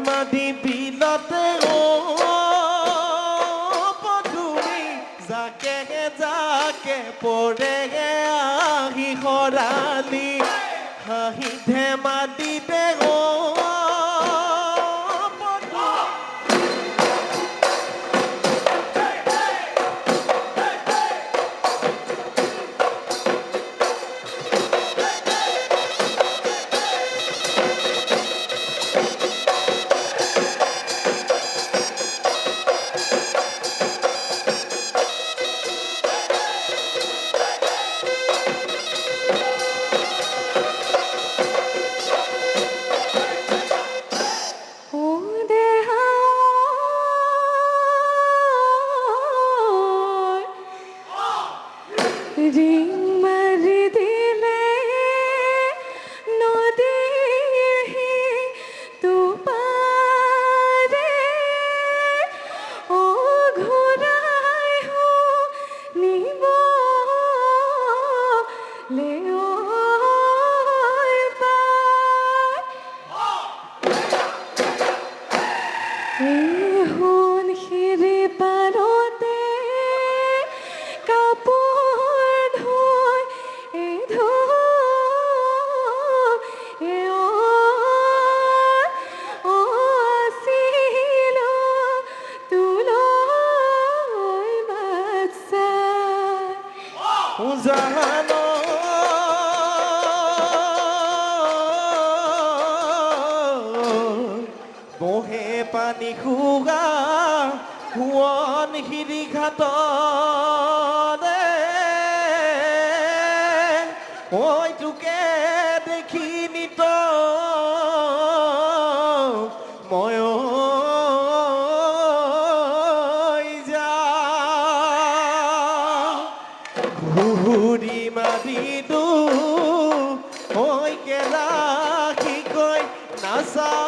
মাদি বিলতে পদুমি যাকে যাকে পৰে আহি সৰালি হাঁহি ধেমালিতে রিং মারি দিলে নদীর তুপারে ও ঘোড়াই হো নিব লেও এখন হিরে পারতে কাপড় ধোয় এ ধোয় ও আসিল তুলোয় বাচ্চা জানো বহে পানী খুগা সোৱন সিৰি ঘাটে ঐ তোকে দেখি নিত মই যা ঘূৰি মাৰিলো ঐ কেৰাহী কৈ নাচানিও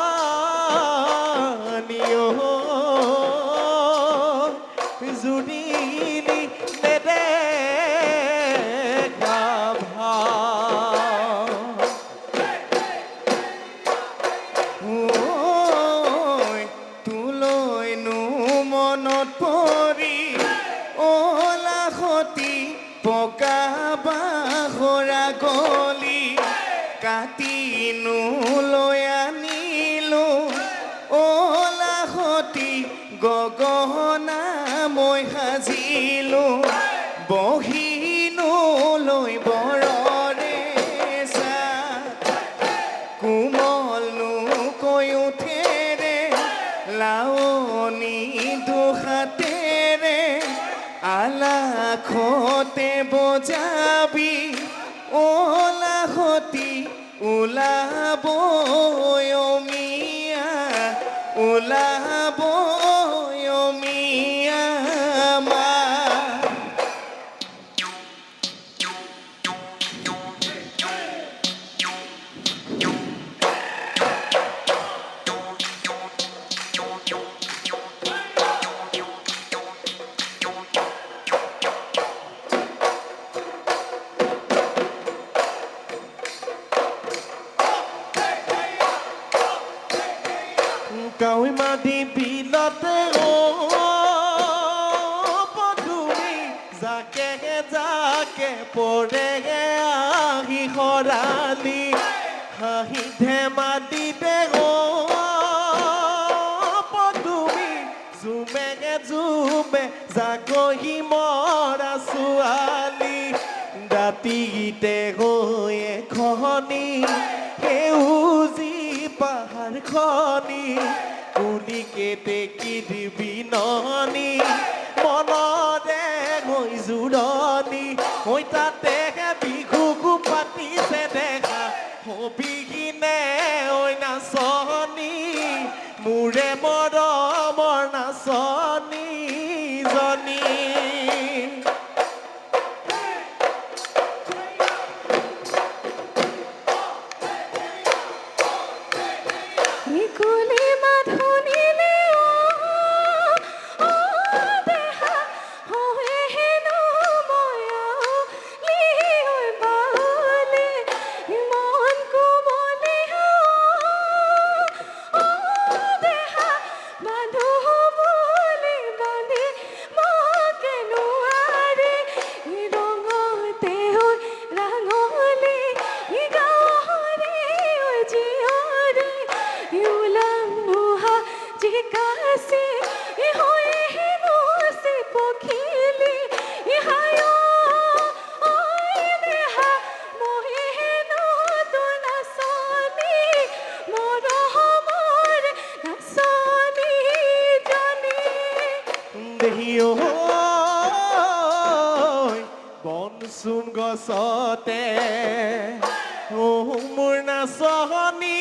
জুৰিলি নেদেখা ভাৱ তোলৈনো মনত পৰি লাখতি পকা বাখৰা গলি কাটিনো লৈ আনিলো লাখতি গগনা মই সাজিলো বহিনো লৈ বৰৰে চা কোমলনো কৈ উঠেৰে লাৱনী দুহাতেৰে আলাখতে বজাবি লাখতি ওলাব অমিয়া ওলাব অমিয়া মা কাউৰী মাদি বিলতে পদুমি যাকে যাকে পৰে আহি সৰালি হাঁহি ধেমালিতে পদুমি জুমে জুমে জাগহি মৰা ছোৱালী ৰাতিতে গৈ এখনি সেউজী পাহাৰখনি কুলিকে টেকি দিবি ননি মনৰে গৈ জোৰণি হৈ তাতে বিহু পাতিছে দেখা হবি কিনে ঐ নাচনি মোৰে মৰমৰ নাচনি জনী কুলি মাধুনিলে দেহা হয় হেনো ময়া লিহৈ বালে মন কোমলে দেহা দেহি ঐ বনচোন গছতে মোৰ নাচনী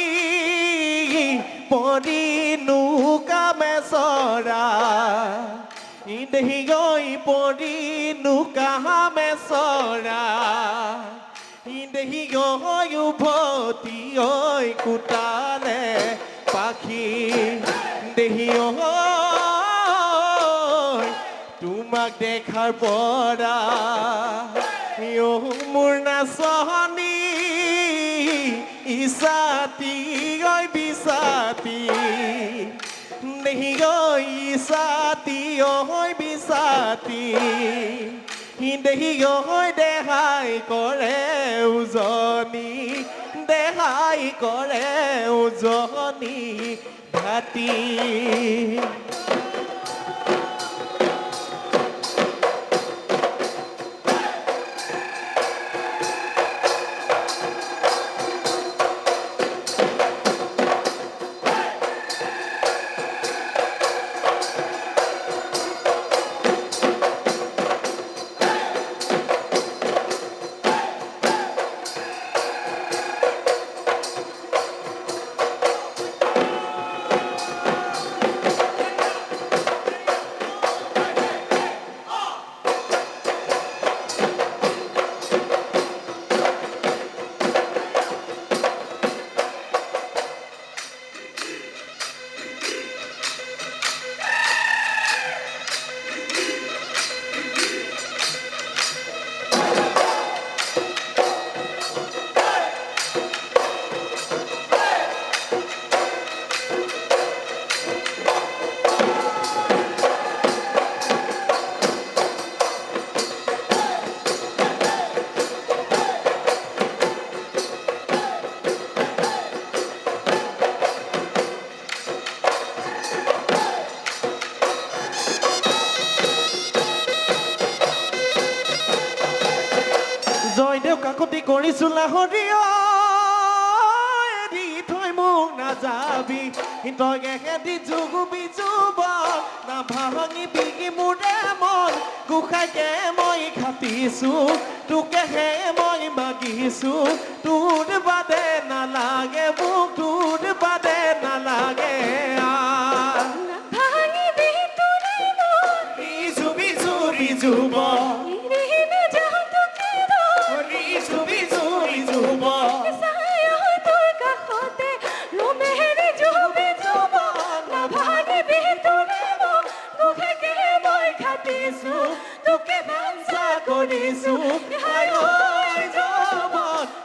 পৰিনো কামে চৰা দেহি গৈ পৰিনো কামে চৰা দেহি গৈ উভতি ঐ কোটালে পাখি দেহি ঐ তোমাক দেখাৰ পৰা মোৰ নাচনী ইছাতি ঐ বিছাতি দেহি গৈ ইছাতি ঐ বিছাতি দেহি গৈ দেহাই কৰে উজনি দেহাই কৰে উজনি ভাতি জয়দেউ কাকতি কৰিছো লাহৰীয় এৰি থৈ মোক নাযাবি তই এহেঁতি যুগুবি যুৱক নাভাঙি বিগি মোৰে মন গোসাঁইকে মই খাটিছো তোকেহে মই মাগিছো তোৰ বাদে নালাগে মোক তোৰ বাদে নালাগে ভাঙিবি তোৰে মন বিজু বিজু বিজুব তোকে ভাঞ্চা কৰিছো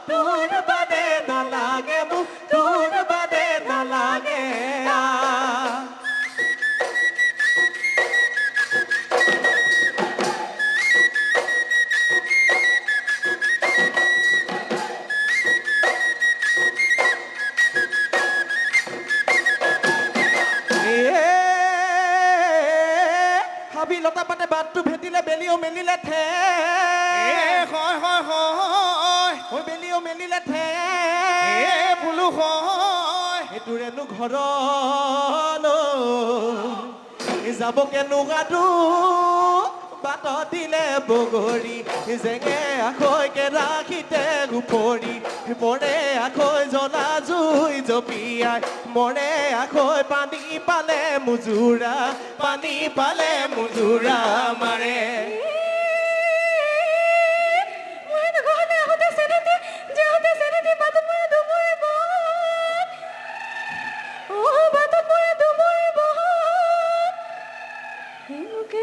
তোৰ বাদে নালাগে মোক তোৰ বাদে নালাগে লতা পাতে বাটটো ভেটিলে বেলিও মেলিলে থে হয় হয় হয় ঐ বেলিও মেলিলে থে বোলো হয় সেইটোৰেনো ঘৰলৈ যাব কেনেকুৱাটো বাট দিলে বগৰী জেঙে আখৈকে ৰাখিতে গুপৰি মৰে আখৈ জ্বলা জুই জপিয়াই মৰে আখৈ পানী পালে মুজুৰা পানী পালে মুজুৰা মাৰে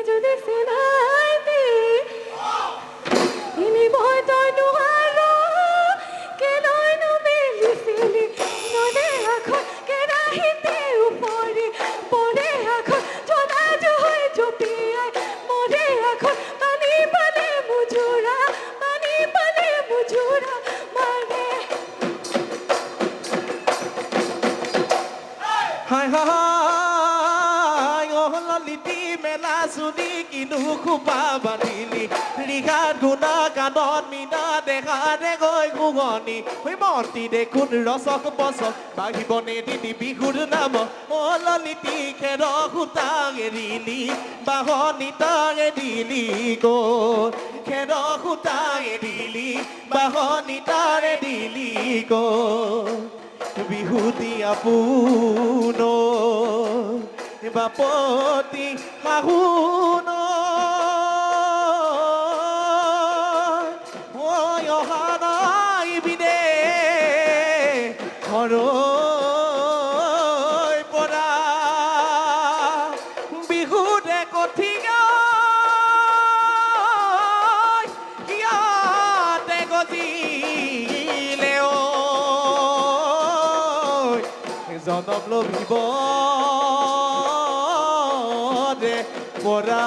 যদি চেনাই দি ইনি ভয় তই নোৱাৰ কেলৈনো মেলিছিলি নদে আখৰ কেৰাহীতে উপৰি পৰে আখৰ জ্বলা জুই জপিয়াই মৰে আখৰ পানী পালে মুজুৰা মাৰে হাই হাই ললিতি মেলা চুলি কিনো খোপা বান্ধিলি ৰিঘাত গুণা কাণত মিনা দে হাৰে গৈ গুগনি হৈ মতি দেখোন ৰসক বসক বাঢ়িবনে দিদি বিহুৰ নাম অ ললিতি খেৰ সূতা এৰিলি বাহনি তাৰে দিলি গৈ খেৰ সূতা এৰিলি বাহনি তাৰে দিলি গৈ বিহু দিয়া পোন বাপতি শাহুন অহা নাই বিদে ঘৰৈ পৰা বিহুতে কঠিয়া ইয়াতে গজিলে জনম লভিব দে পৰা